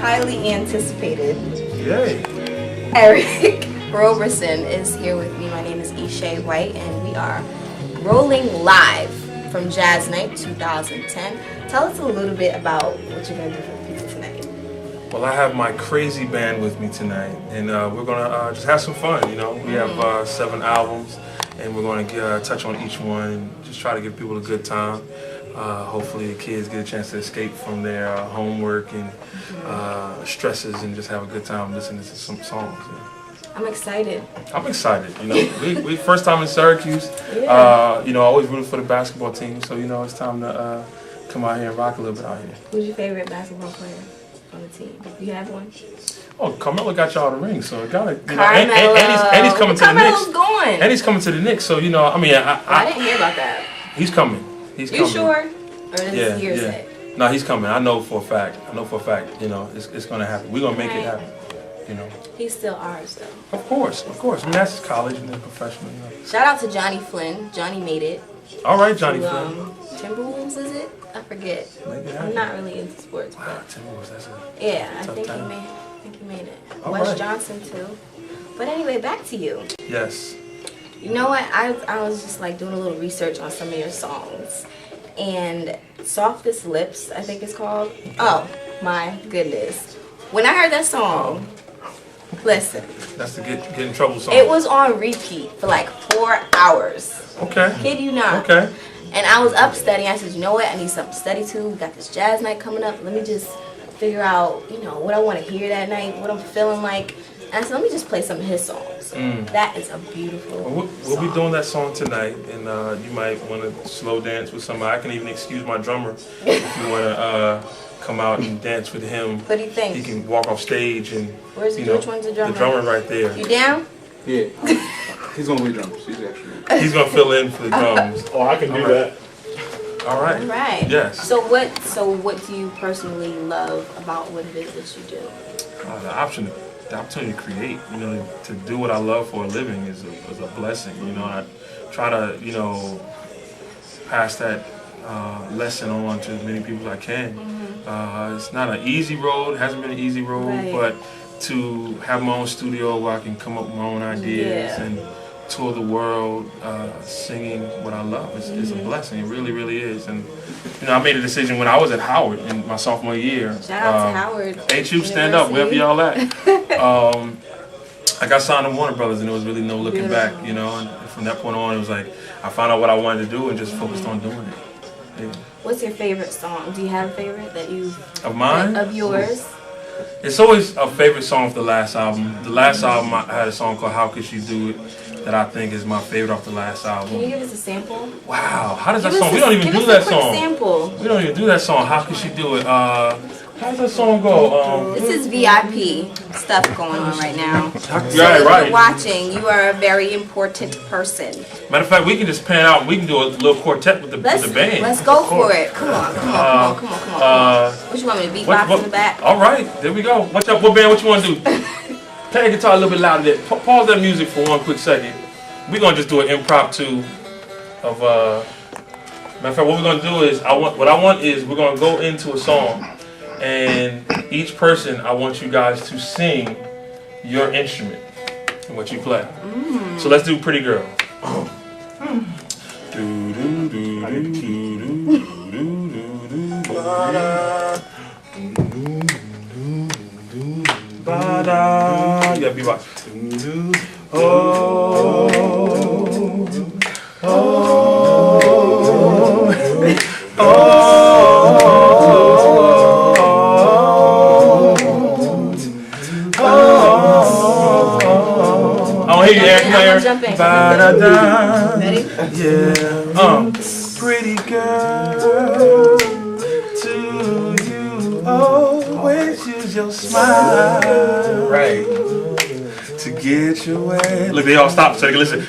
highly anticipated. Yay. Eric Roberson is here with me. My name is Eeshe White, and we are rolling live from Jazz Night 2010. Tell us a little bit about what you're going to do for the people tonight. Well, I have my crazy band with me tonight, and we're going to just have some fun, you know. We have 7 albums, and we're going to touch on each one and just try to give people a good time. Hopefully the kids get a chance to escape from their homework and stresses and just have a good time listening to some songs. Yeah. I'm excited. I'm excited. You know, we first time in Syracuse. Yeah. You know, I always rooted for the basketball team, so you know it's time to come out here and rock a little bit out here. Who's your favorite basketball player on the team? You have one? Oh, Carmelo got y'all the ring, so it gotta. You know, Carmelo. and he's coming to the Knicks. Carmelo's going. And he's coming to the Knicks, so you know, I mean, I didn't hear about that. He's coming. He's coming. You sure? Or is this hearsay? Yeah. No, he's coming. I know for a fact. You know, it's gonna happen. We're gonna make it happen. You know. He's still ours, though. Of course. I mean, that's his college and then professional. You know. Shout out to Johnny Flynn. Johnny made it. All right, Johnny Flynn. Timberwolves, is it? I forget. I'm not really into sports. Wow, Timberwolves. That's a I think he made it. All Wes right. Johnson too. But anyway, back to you. Yes. You know what? I was just like doing a little research on some of your songs, and Softest Lips, I think it's called. Oh my goodness! When I heard that song, listen. That's the get in trouble song. It was on repeat for like 4 hours. Okay. Kid you not. Okay. And I was up studying. I said, you know what? I need something to study to. We got this jazz night coming up. Let me just figure out, you know, what I want to hear that night, what I'm feeling like. And I said, let me just play some of his songs. That is a beautiful We'll be doing that song tonight, and you might want to slow dance with somebody. I can even excuse my drummer if you want to come out and dance with him. What do you think? He can walk off stage and, which one's the drummer? The drummer right there. You down? Yeah. He's going to lead drums. He's going to fill in for the drums. Oh, I can do that. All right. All right. Yes. So what do you personally love about what it is that you do? The opportunity to create, you know, to do what I love for a living is a blessing. You know, I try to, you know, pass that lesson on to as many people as I can. It's not an easy road. It hasn't been an easy road, but to have my own studio where I can come up with my own ideas and tour the world singing what I love is a blessing. It really, really is. And you know, I made a decision when I was at Howard in my sophomore year. Shout out to Howard. HU, stand up, wherever y'all at. I got signed to Warner Brothers, and there was really no looking back, you know. And from that point on, it was like I found out what I wanted to do and just focused on doing it. Yeah. What's your favorite song? Do you have a favorite that you of mine? Of yours? It's always a favorite song of the last album. The last album I had a song called "How Could She Do It" that I think is my favorite off the last album. Can you give us a sample? Wow, how does that song? We don't even do that song. Sample. We don't even do that song. How Could She Do It? How does that song go? This is VIP stuff going on right now. So if you're watching, you are a very important person. Matter of fact, we can just pan out and we can do a little quartet with the band. Let's go for it. Come on. What you want me to beatbox in the back? All right, there we go. What band? What you want to do? Play the guitar a little bit louder there. Pause that music for one quick second. We're gonna just do an impromptu of matter of fact, what we're gonna do is what I want is we're gonna go into a song. And each person, I want you guys to sing your instrument and what you play. So let's do Pretty Girl. You gotta be like, Jumping. Ready? Yeah. Pretty girl, do you always use your smile? Right. To get your way. Look, they all stop so they can listen. Do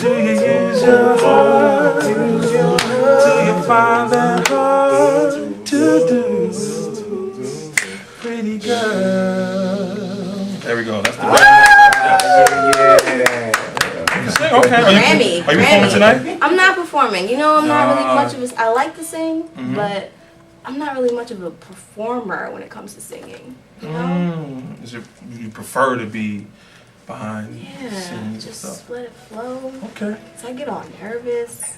you use your heart? Do you find that hard to do? Pretty girl. There we go. That's the Okay. Are you performing tonight? I'm not performing. You know, I'm not really much of a. I like to sing, but I'm not really much of a performer when it comes to singing. You know? You prefer to be behind Yeah, scenes and just stuff. let it flow. Okay. So I get all nervous.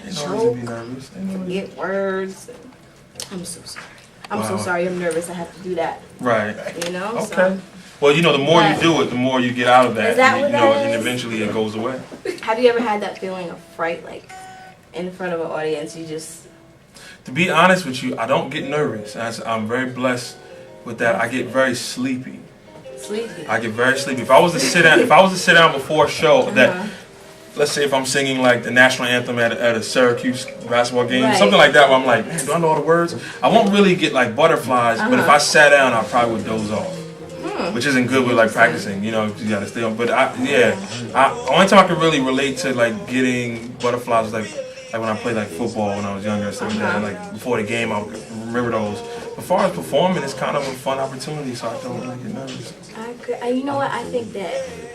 I Ain't no reason to be choke. nervous. Get words. I'm so sorry. I'm so Wow. sorry. I'm nervous. I have to do that. Right. You know. Okay. So, Well, you know, the more you But- do it, the more you get out of that. Is that and, what you know, that and is? eventually it goes away. have you ever had that feeling of fright, like in front of an audience? You just To be honest with you, I don't get nervous. I'm very blessed with that. I get very sleepy. sleepy. I get very sleepy. If I was to sit down before a show that, let's say if I'm singing like the national anthem at a Syracuse basketball game, Right. something like that, where I'm like, man, do I know all the words? I won't really get like butterflies, but if I sat down, I probably would doze off. Which isn't good with like practicing, you know, you gotta stay on. But only time I could really relate to like getting butterflies was like when I played like football when I was younger and stuff like that. Like before the game, I would remember those. As far as performing, it's kind of a fun opportunity, so I don't really get nervous. You know what? I think that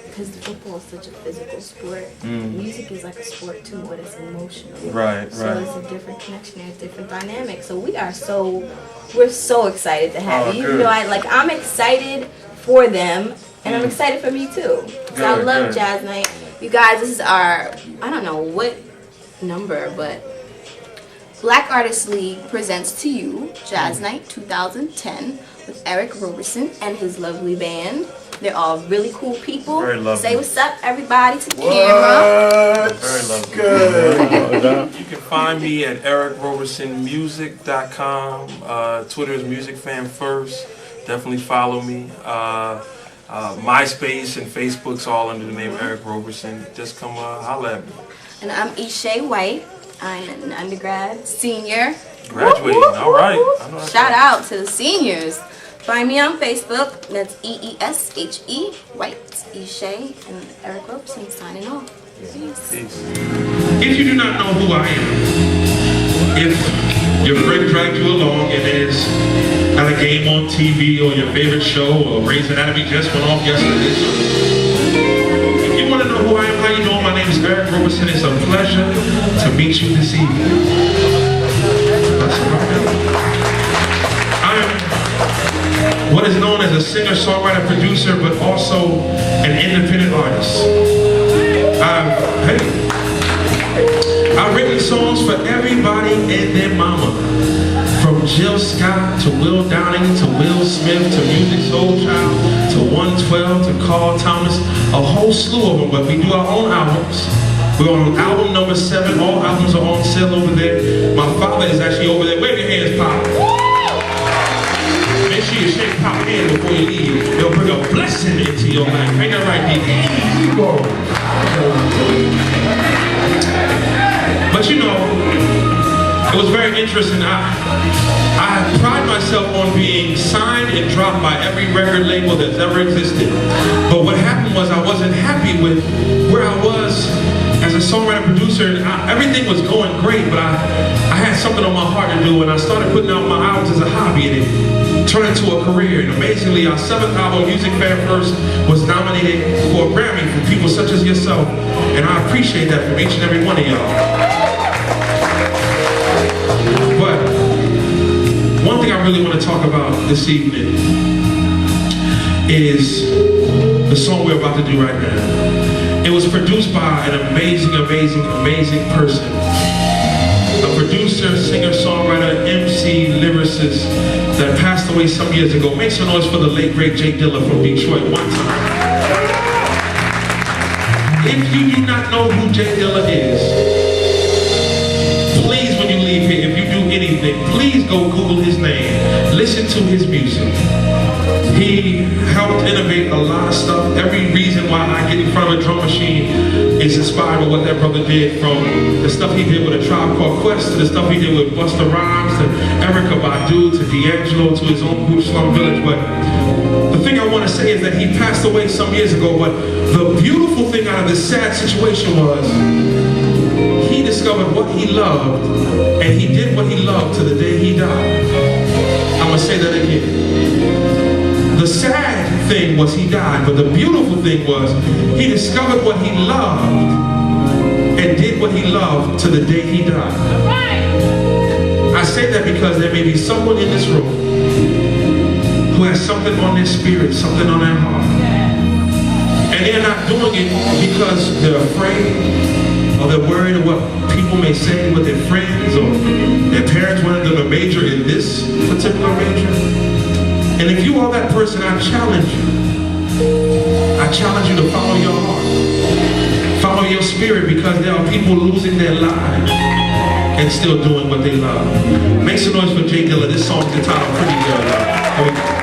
because football is such a physical sport, music is like a sport too, but it's emotional. Right, So right. it's a different connection, there's different dynamics. So we're so excited to have you. good. You know, I'm excited for them, and I'm excited for me too. So I Good, love good. Jazz Night. You guys, this is our, I don't know what number, but Black Artists League presents to you Jazz Night 2010 with Eric Roberson and his lovely band. They're all really cool people. Very lovely. Say what's up, everybody, to the camera. Very lovely. Good. You can find me at ericrobersonmusic.com. Twitter is MusicFanFirst. Definitely follow me. MySpace and Facebook's all under the name Eric Roberson. Just come holla at me. And I'm Eeshe White. I'm an undergrad senior. Graduating. All right. I know that's Shout right. out to the seniors. Find me on Facebook. That's EESHE White. Eeshe and Eric Roberson signing off. Peace. Peace. If you do not know who I am, if your friend dragged you along and there's at a game on TV or your favorite show or Grey's Anatomy just went off yesterday, if you want to know who I am, how you doing? My name is Eric Roberson. It's a pleasure to meet you this evening. That's what I am. I am what is known as a singer-songwriter-producer, but also an independent artist. I've written songs for everybody and their mama. From Jill Scott to Will Downing to Will Smith to Musiq Soulchild to 112 to Carl Thomas, a whole slew of them, but we do our own albums. We're on album number 7, all albums are on sale over there. My father is actually over there. Wave your hands, Pop. Make sure you shake Pop's hand before you leave. It'll bring a blessing into your life. Ain't that right, D.D.? But you know, it was very interesting. I pride myself on being signed and dropped by every record label that's ever existed. But what happened was I wasn't happy with where I was as a songwriter-producer. And everything was going great, but I had something on my heart to do, and I started putting out my albums as a hobby, and it turned into a career. And amazingly, our 7th album, MusicFanFirst, was nominated for a Grammy for people such as yourself. And I appreciate that from each and every one of y'all. But one thing I really want to talk about this evening is the song we're about to do right now. It was produced by an amazing, amazing, amazing person. A producer, singer, songwriter, MC, lyricist that passed away some years ago. Make some noise for the late, great Jay Dilla from Detroit one time. If you do not know who Jay Dilla is, please, when you leave here, if you do anything, please go Google his name. Listen to his music. He helped innovate a lot of stuff. Every reason why I get in front of a drum machine is inspired by what that brother did, from the stuff he did with A Tribe Called Quest to the stuff he did with Busta Rhymes to Erykah Badu to D'Angelo to his own group Slum Village. But the thing I want to say is that he passed away some years ago, but the beautiful thing out of this sad situation was he discovered what he loved, and he did what he loved to the day he died. I'm going to say that again. The sad thing was he died, but the beautiful thing was he discovered what he loved and did what he loved to the day he died. I I say that because there may be someone in this room who has something on their spirit, something on their heart. And they're not doing it because they're afraid or they're worried of what people may say, what their friends or their parents wanted them to major in this particular major. And if you are that person, I challenge you. I challenge you to follow your heart. Follow your spirit, because there are people losing their lives and still doing what they love. Make some noise for Jay Dilla. This song's entitled Pretty Girl. Here we go.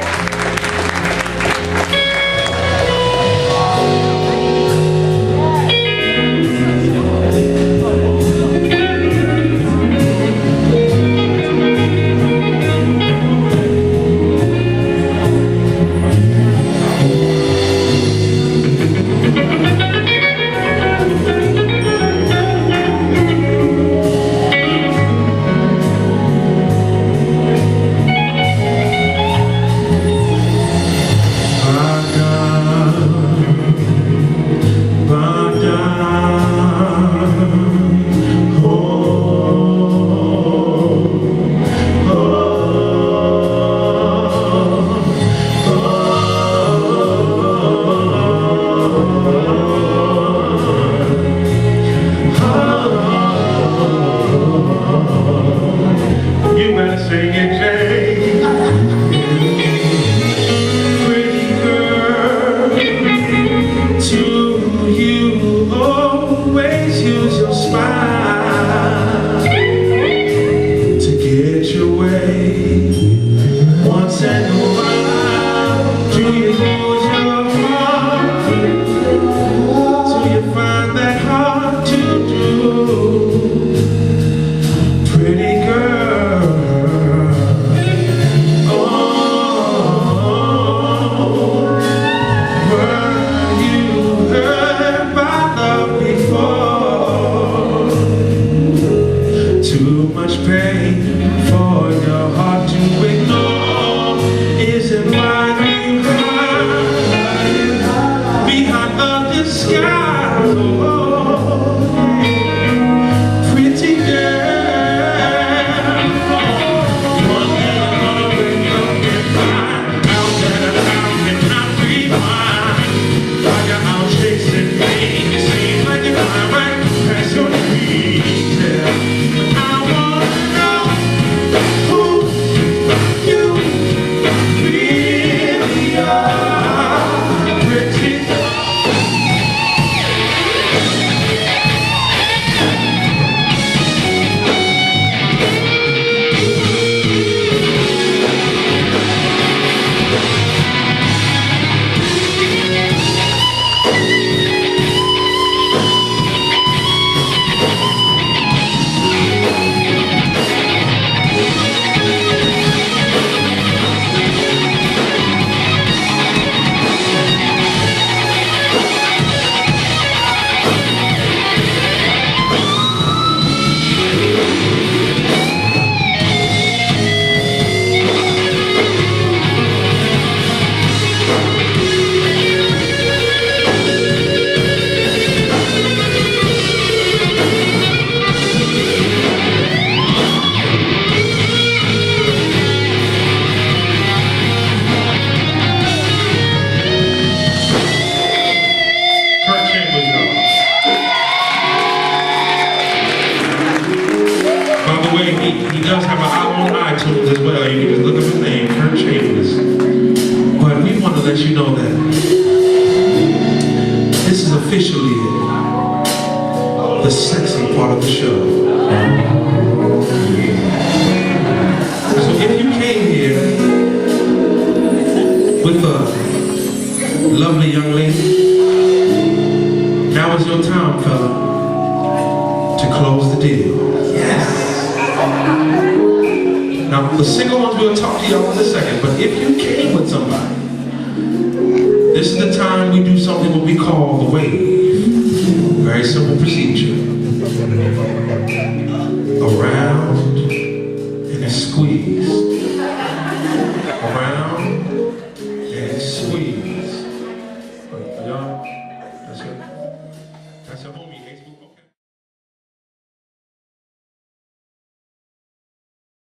Around